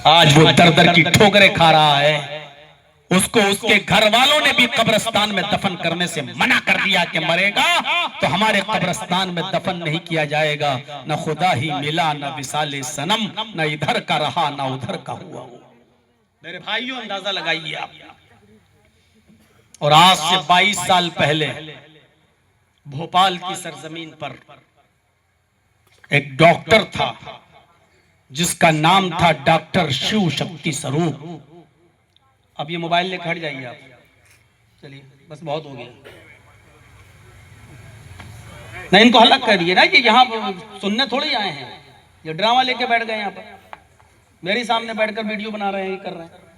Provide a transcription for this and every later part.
आज वो दर दर की ठोकरें खा रहा है। उसको उसके घर वालों ने भी कब्रिस्तान में दफन करने से मना कर दिया कि मरेगा तो हमारे कब्रिस्तान में दफन नहीं किया जाएगा। न खुदा ही मिला, न विसाले सनम, न इधर का रहा न उधर का हुआ। मेरे भाइयों, अंदाजा लगाइए आप। और आज से 22 साल पहले भोपाल की सरजमीन पर एक डॉक्टर था जिसका नाम था डॉक्टर शिव शक्ति स्वरूप। अब ये मोबाइल लेकर हट जाइए आप, चलिए बस बहुत हो गया। नहीं, इनको अलग कर दिए ना, ये यहाँ सुनने थोड़े आए हैं, ये ड्रामा लेके बैठ गए यहाँ पर, मेरे सामने बैठकर वीडियो बना रहे हैं, कर रहे हैं।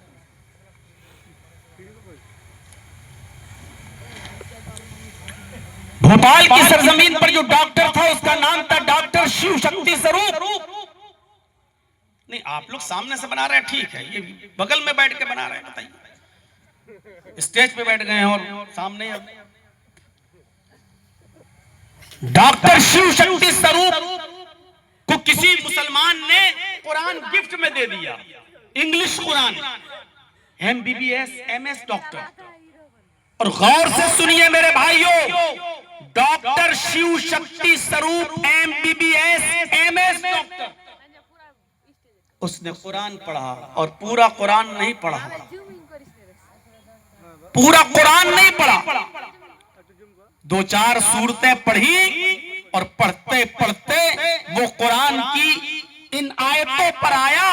भोपाल की सरजमीन पर जो डॉक्टर था उसका नाम था डॉक्टर शिव शक्ति स्वरूप। नहीं, आप लोग सामने से बना रहे हैं, ठीक है, ये बगल में बैठ के बना रहे हैं, बताइए। स्टेज पे बैठ गए हैं और सामने डॉक्टर शिव शक्ति स्वरूप को किसी मुसलमान ने कुरान गिफ्ट में दे दिया, English Quran, MBBS MS doctor. और गौर से सुनिए मेरे भाइयों, डॉक्टर शिव शक्ति स्वरूप MBBS MS डॉक्टर, उसने कुरान पढ़ा और पूरा कुरान नहीं पढ़ा, पूरा कुरान नहीं पढ़ा, 2-4 सूरतें पढ़ी और पढ़ते पढ़ते वो कुरान की इन आयतों पर आया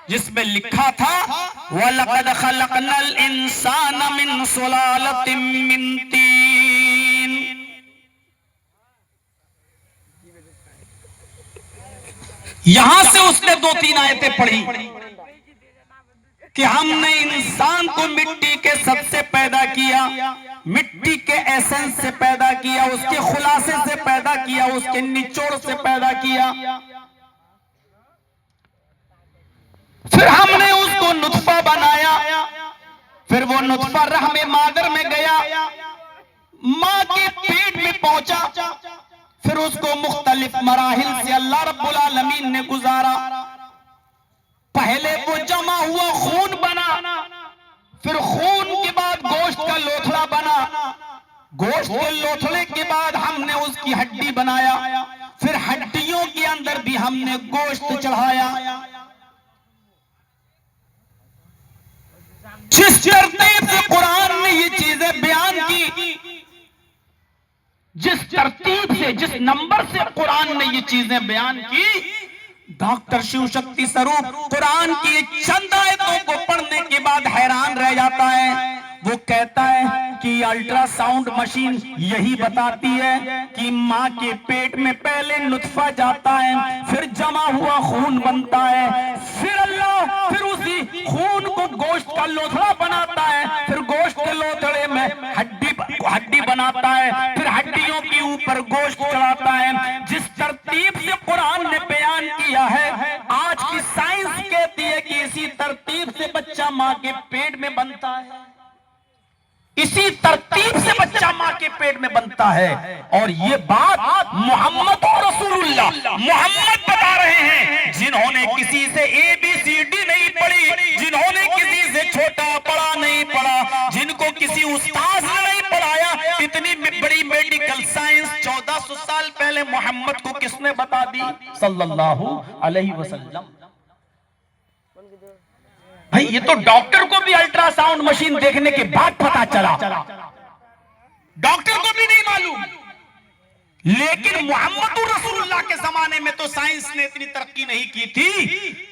जिसमें लिखा था वलक़द ख़लक़नल इंसान मिन सुलालतिन मिन तीन। यहां से उसने 2-3 आयतें पढ़ी कि हमने इंसान को मिट्टी के सबसे पैदा किया, मिट्टी के एसेंस से पैदा किया, उसके खुलासे से पैदा किया, उसके निचोड़ से पैदा किया, फिर हमने उसको नुत्फा बनाया, फिर वो नुत्फा रहमे मादर में गया, मां के पेट में पहुंचा, फिर उसको मुख्तलिफ मराहिल से अल्लाह रब्बुल आलमीन ने गुजारा। पहले वो जमा हुआ खून बना, फिर खून के बाद गोश्त का लोथड़ा बना, गोश्त के लोथड़े के बाद हमने उसकी हड्डी बनाया, फिर हड्डियों के अंदर भी हमने गोश्त चढ़ाया। जिस तरतीब से कुरान ने ये चीजें बयान की, जिस तरतीब से, जिस नंबर से कुरान ने ये चीजें बयान की, डॉक्टर शिव शक्ति स्वरूप कुरान की चंद आयतों को पढ़ने के बाद हैरान रह जाता है। वो कहता है कि अल्ट्रासाउंड मशीन यही बताती है कि माँ के पेट में पहले नुत्फा जाता है, फिर जमा हुआ खून बनता है, फिर अल्लाह फिर उसी खून को गोश्त का लोथड़ा बनाता है, फिर गोश्त के लोथड़े में हड्डी बनाता है, फिर हड्डियों के ऊपर गोश्त चढ़ाता है। जिस तरतीब से कुरान ने बयान किया है, आज की साइंस कहती है कि इसी तरतीब से बच्चा माँ के पेट में बनता है, इसी तरतीब से बच्चा माँ के पेट में बनता है। और ये बात मोहम्मद और रसूलुल्लाह मोहम्मद बता रहे हैं, जिन्होंने किसी से ABCD नहीं पढ़ी, जिन्होंने किसी से छोटा बड़ा नहीं पढ़ा, जिनको किसी उस्ताद ने नहीं पढ़ाया। इतनी बड़ी मेडिकल साइंस 1400 साल पहले मोहम्मद को किसने बता दी? सल्लल्लाहु अलैहि वसल्लम। भाई ये तो डॉक्टर को भी अल्ट्रासाउंड मशीन देखने के बाद पता चला, डॉक्टर को भी नहीं मालूम। लेकिन मोहम्मद रसूलुल्लाह के जमाने में तो साइंस ने इतनी तरक्की नहीं की थी,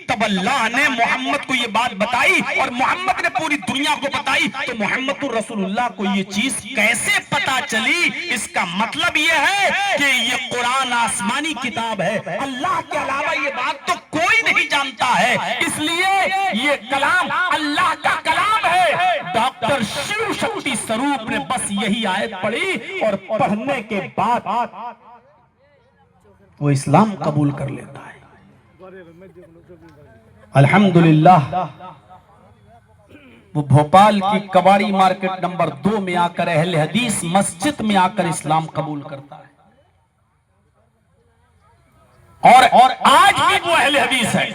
तब अल्लाह ने मोहम्मद को ये बात बताई और मोहम्मद ने पूरी दुनिया को बताई। तो मोहम्मद रसूलुल्लाह को ये चीज कैसे पता चली? इसका मतलब ये है कि ये कुरान आसमानी किताब है, अल्लाह के अलावा ये बात तो कोई नहीं जानता है, इसलिए ये कलाम अल्लाह का कलाम है। डॉक्टर शिव शक्ति स्वरूप ने बस यही आयत पढ़ी और पढ़ने के बाद वो इस्लाम कबूल कर लेता है। अल्हम्दुलिल्लाह। वो भोपाल की कबाड़ी मार्केट नंबर 2 में आकर अहले हदीस मस्जिद में आकर इस्लाम कबूल करता है और आज भी वो अहले हदीस है।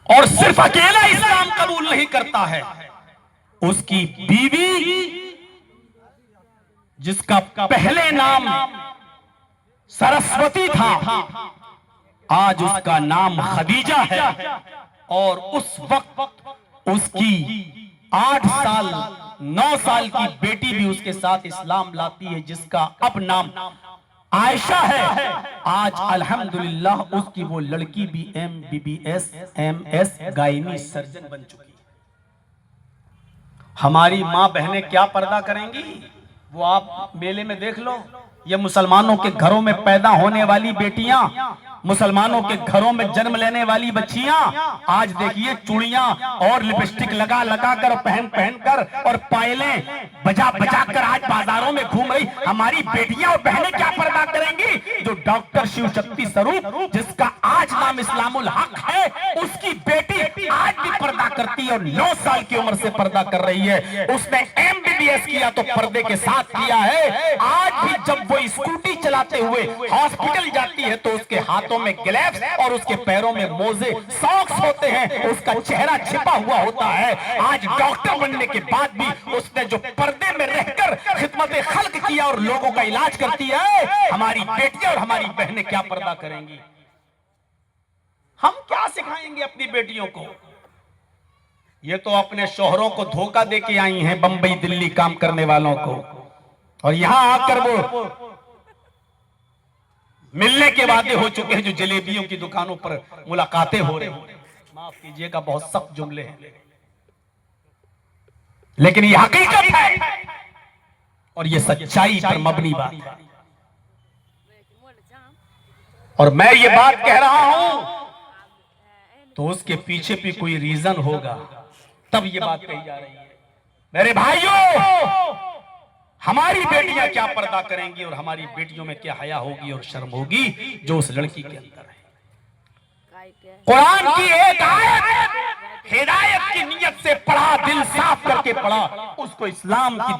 और सिर्फ अकेला इस्लाम कबूल नहीं करता है, उसकी बीवी जिसका पहले नाम सरस्वती था, आज उसका नाम खदीजा है, और उस वक्त उसकी 8 साल 9 साल की बेटी भी उसके साथ इस्लाम लाती है, जिसका अब नाम आयशा है। आज अल्हम्दुलिल्लाह उसकी वो लड़की भी MBBS MS गायनी सर्जन बन चुकी है। हमारी माँ बहनें क्या पर्दा करेंगी, वो आप मेले में देख लो। ये मुसलमानों के घरों में पैदा होने वाली बेटियां, मुसलमानों के घरों में जन्म लेने वाली बच्चियां, आज देखिए चूड़ियां और लिपस्टिक लगा लगा कर, पहन पहन कर और पायलें बजा बजा कर आज बाजारों में घूम रही। हमारी बेटियां और बहनें क्या पर्दा करेंगी? जो डॉक्टर शिव शक्ति स्वरूप, जिसका आज नाम इस्लामुल हक है, उसकी बेटी आज भी पर्दा करती है और 9 साल की उम्र से पर्दा कर रही है। उसने MBBS किया तो पर्दे के साथ किया है। आज भी जब वो स्कूटी चलाते हुए हॉस्पिटल जाती है तो उसके हाथों में ग्लव्स और उसके पैरों में मोजे सॉक्स होते हैं, उसका चेहरा छिपा हुआ होता है। आज डॉक्टर बनने के बाद भी उसने जो पर्दे में रहकर खिदमत खल्क किया और लोगों का इलाज करती है, हमारी बेटियां और हमारी बहनें क्या पर्दा करेंगी? हम क्या सिखाएंगे अपनी बेटियों को? ये तो अपने शोहरों को धोखा दे के आई हैं, बंबई दिल्ली काम करने वालों को, और यहां आकर वो मिलने के वादे हो चुके हैं जो जलेबियों की दुकानों पर मुलाकातें हो रही हैं। माफ कीजिएगा, बहुत सख्त जुमले हैं, लेकिन ये हकीकत है और ये सच्चाई पर मबनी बात है। और मैं ये बात कह रहा हूं तो उसके पीछे भी कोई रीजन होगा, तब ये बात कही जा रही है। मेरे भाइयों, हमारी बेटियां क्या पर्दा करेंगी और हमारी बेटियों में क्या हया होगी और शर्म होगी जो उस लड़की के अंदर है। कुरान की एक आयत हिदायत की नियत से पढ़ा, दिल साफ करके पढ़ा, उसको इस्लाम की